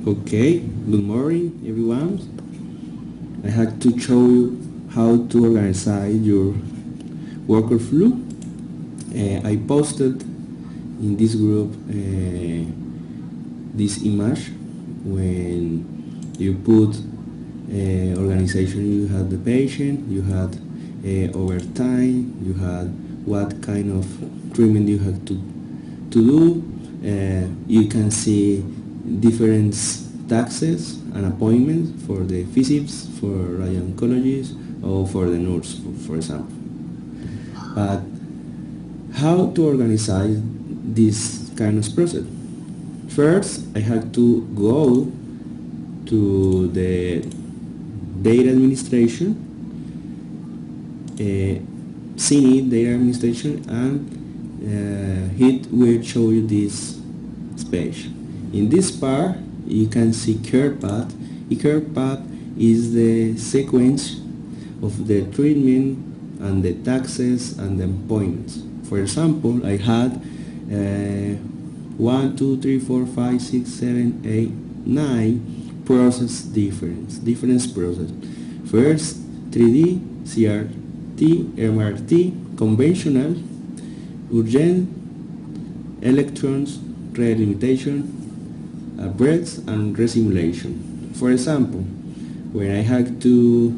Okay, good morning everyone. I had to show you how to organize your workflow. I posted in this group this image. When you put organization, you had the patient, you had overtime, you had what kind of treatment you have to do. You can see different taxes and appointments for the physicists, for radiologists, or for the nurse, for example. But how to organize this kind of process? First, I have to go to the data administration, CINI data administration, and it will show you this page. In this part, you can see care path. A care path is the sequence of the treatment and the taxes and the appointments. For example, I had 1, 2, 3, 4, 5, 6, 7, 8, 9 process different process. First, 3D, CRT, MRT, conventional, urgent, electrons, relimitation, breaths, and resimulation. For example, when I had to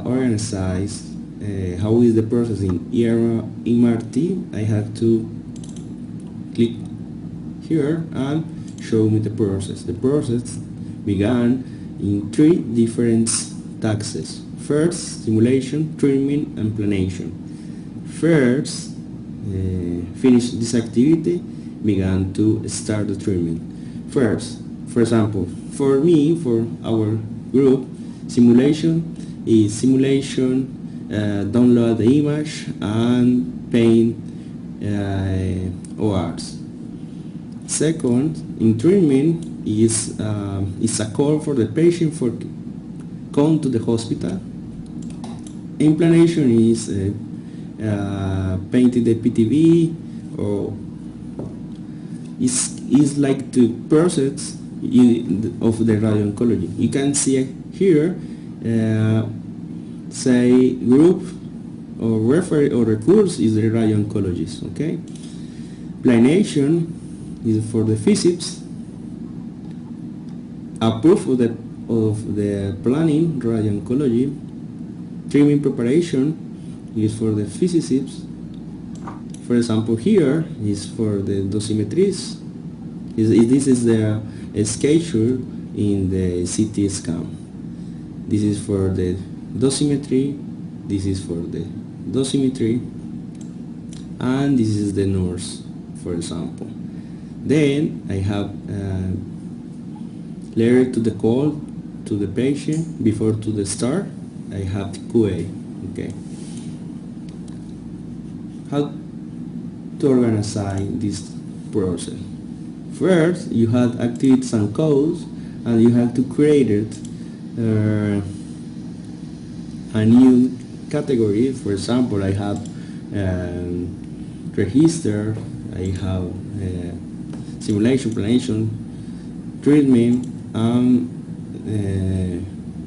organize how is the process in MRT, I have to click here and show me the process. The process began in 3 different taxes. First, simulation, treatment, and planation. First, finish this activity, began to start the treatment. First, for example, for me, for our group, simulation is simulation, download the image, and paint ORs. Second, in treatment is a call for the patient for come to the hospital. Implantation is painting the PTV, or is like the process of the radio-oncology. You can see here, say group or referee or recurse is the radio-oncologist. Okay, planation is for the physicists. Approve of the planning radio-oncology. Treatment preparation is for the physicists. For example, here is for the dosimetries. This is the schedule in the CT scan. This is for the dosimetry. This is for the dosimetry, and this is the nurse, for example. Then I have letter to the call to the patient before to the start. I have QA. Okay. How to organize this process? First, you have activities and codes, and you have to create it, a new category. For example, I have register, I have simulation, planation, treatment, and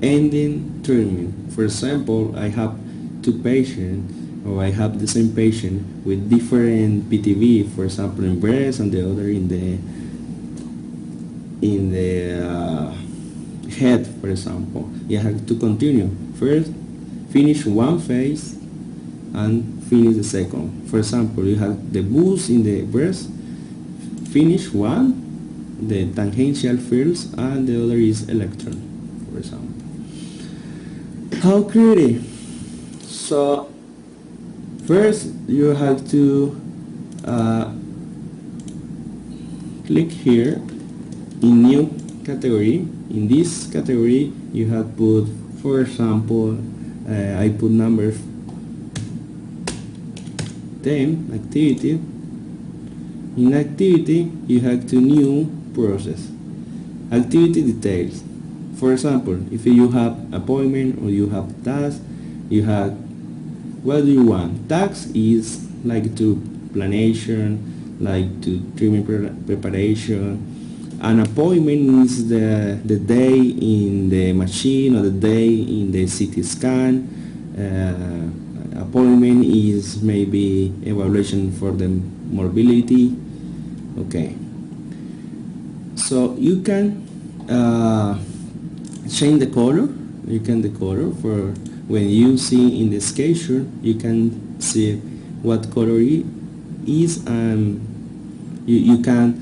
ending treatment. For example, I have 2 patients, or I have the same patient with different PTV, for example in breast and the other in the head, for example. You have to continue. First, finish one phase and finish the second. For example, you have the boost in the breast, finish one, the tangential fields, and the other is electron, for example. How create it? So first you have to click here in new category. In this category you have put, for example, I put number 10, activity. In activity you have to new process, activity details. For example, if you have appointment or you have task, you have, what do you want? Task is like to planation, like to treatment preparation, An appointment is the day in the machine or the day in the CT scan. Appointment is maybe evaluation for the mobility. Okay, so you can change the color. You can the color for when you see in the schedule, you can see what color it is, and you can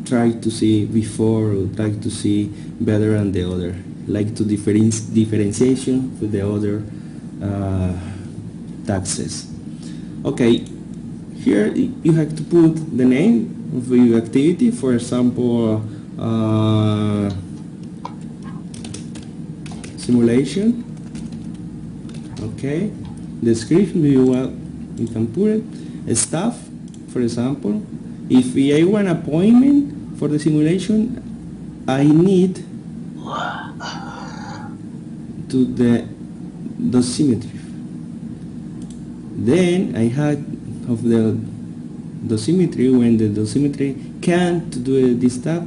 try to see before or try to see better than the other, like to differentiation with the other taxes. Okay, here you have to put the name of your activity. For example, simulation. Okay, description, you can put it. Staff, for example, if I want an appointment for the simulation, I need to the dosimetry. Then I have of the dosimetry. When the dosimetry can't do this step,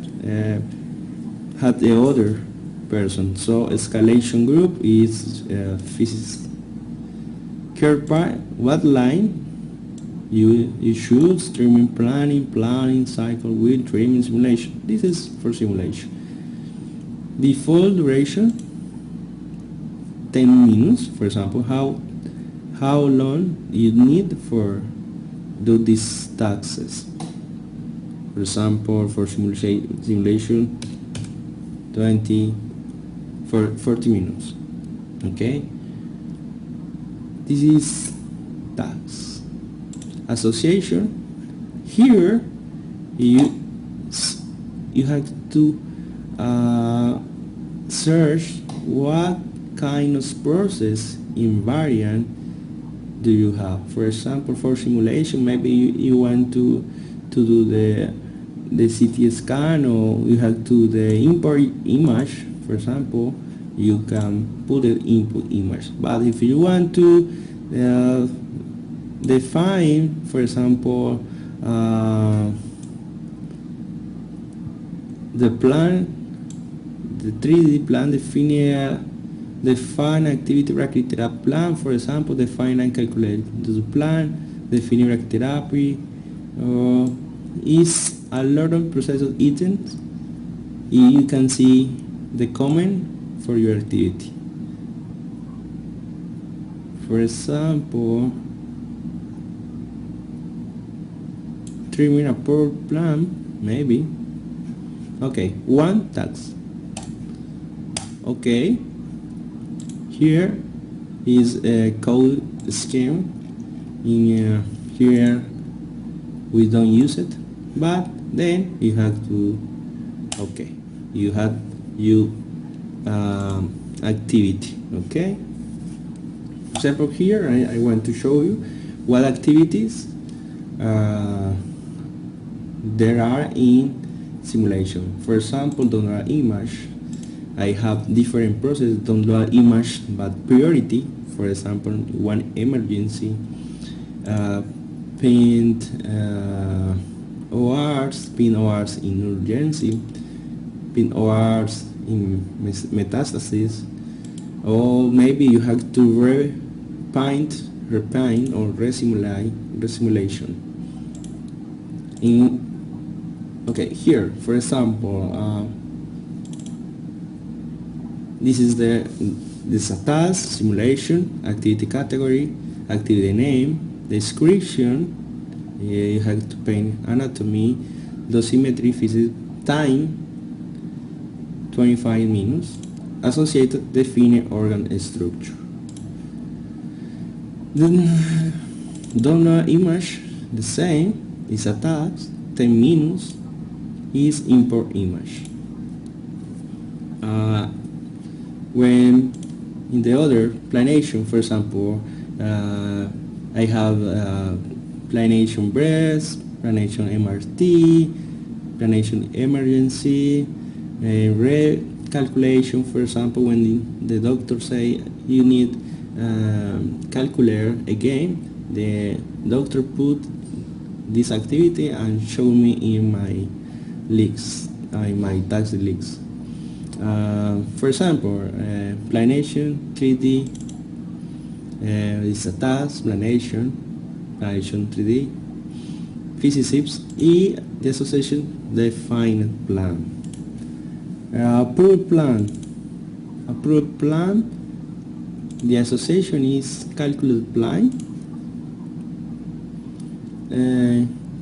have the other person. So escalation group is physics. Care part, what line you choose, streaming, planning, cycle, with training, simulation. This is for simulation. Default duration 10 minutes. For example, how long you need for do these taxes. For example, for simulation 40 minutes. Okay, this is tax. Association, here you have to search what kind of process invariant do you have. For example, for simulation, maybe you want to do the CT scan, or you have to the import image. For example, you can put the input image. But if you want to define, for example, the plan, the 3D plan, define activity brachytherapy plan. For example, define and calculate the plan, define brachytherapy. Is a lot of processed items. You can see the comment for your activity. For example, trimming a poor plan, maybe. Okay, one tax. Okay, here is a code scheme. In here we don't use it, but then you have to, okay, you have activity. Okay, for example, here I want to show you what activities there are in simulation. For example, download image. I have different processes, download image, but priority. For example, one emergency, pin ORs in urgency, pin ORs in metastasis, or maybe you have to repaint or resimulation. Okay, here, for example, this is the task, simulation, activity category, activity name, description. You have to paint anatomy, dosimetry, physics, time 25 minutes, associated define organ structure. Then donor image, the same, is a task, 10 minutes, is import image. When in the other planation, for example, I have planation breast, planation MRT, planation emergency, calculation. For example, when the doctor say you need calculator again, the doctor put this activity and show me in my leaks, my task leaks. For example, planation 3D is a task, planation 3D, physicists, y the association define plan. Approved plan. Approved plan, the association is calculated plan.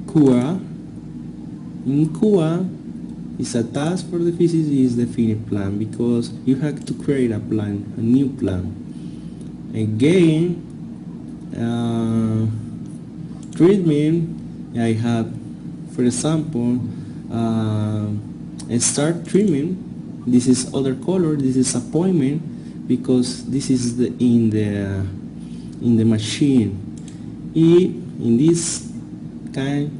QA. In QA is a task for the physicist is defined plan, because you have to create a plan, a new plan. Again, treatment, I have, for example, a start treatment. This is other color. This is appointment, because this is in the machine. In this kind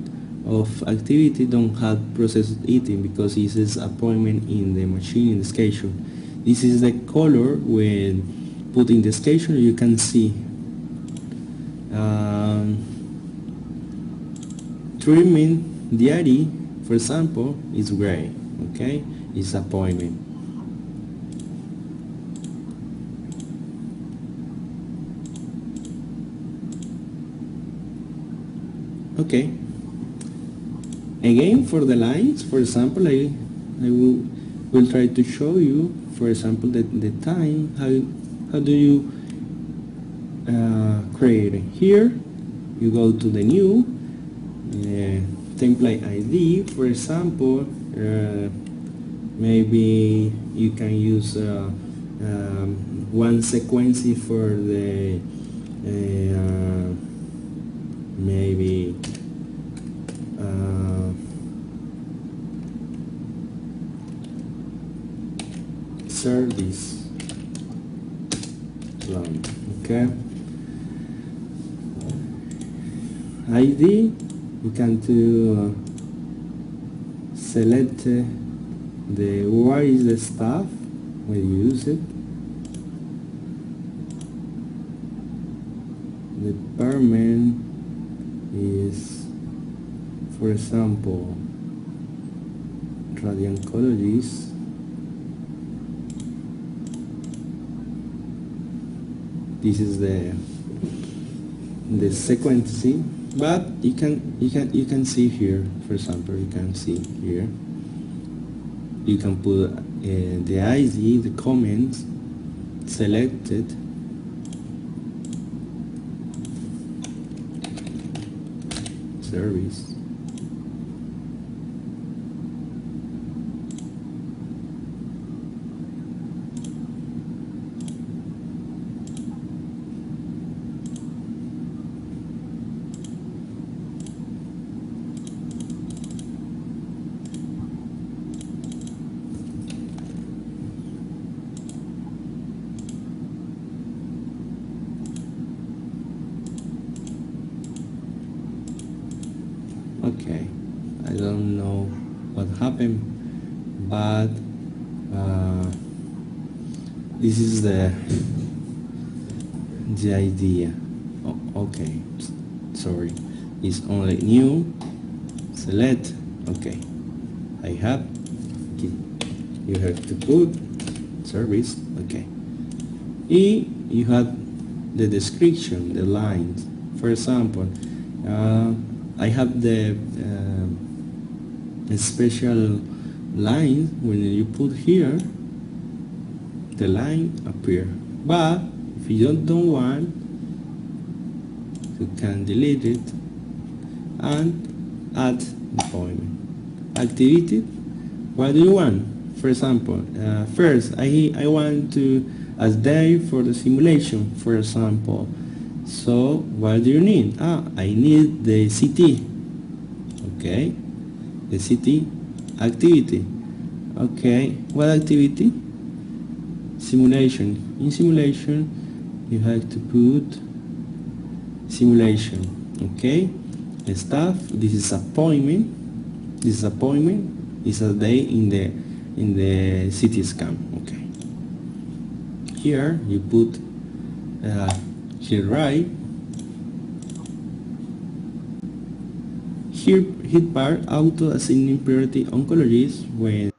of activity don't have processed eating, because this is appointment in the machine, in the schedule. This is the color when put in the schedule, you can see. Treatment diary, for example, is gray. Okay, it's appointment. Okay. Again, for the lines, for example, I will try to show you, for example, the time. How do you create it? Here you go to the new template ID. For example, maybe you can use one sequence for the maybe service plan. Okay, ID, you can do select the where is the stuff when you use it. The department is, for example, radiologist. This is the sequencing, but you can see here. For example, you can see here. You can put the ID, the comments selected. Service. Okay, I don't know what happened, but this is the idea. Oh, okay, sorry, it's only new, select. Okay, I have, okay. You have to put service. Okay, you have the description, the lines. For example, I have the special line. When you put here, the line appear. But if you don't want, you can delete it and add appointment. Activity. What do you want? For example, first I want to a day for the simulation, for example. So what do you need? I need the CT. Okay, the CT activity. Okay, what activity? Simulation. In simulation, you have to put simulation. Okay, the stuff. This is appointment. This is appointment. Is a day in the CT scan. Okay. Here you put here right. Here part auto assigning priority oncologists when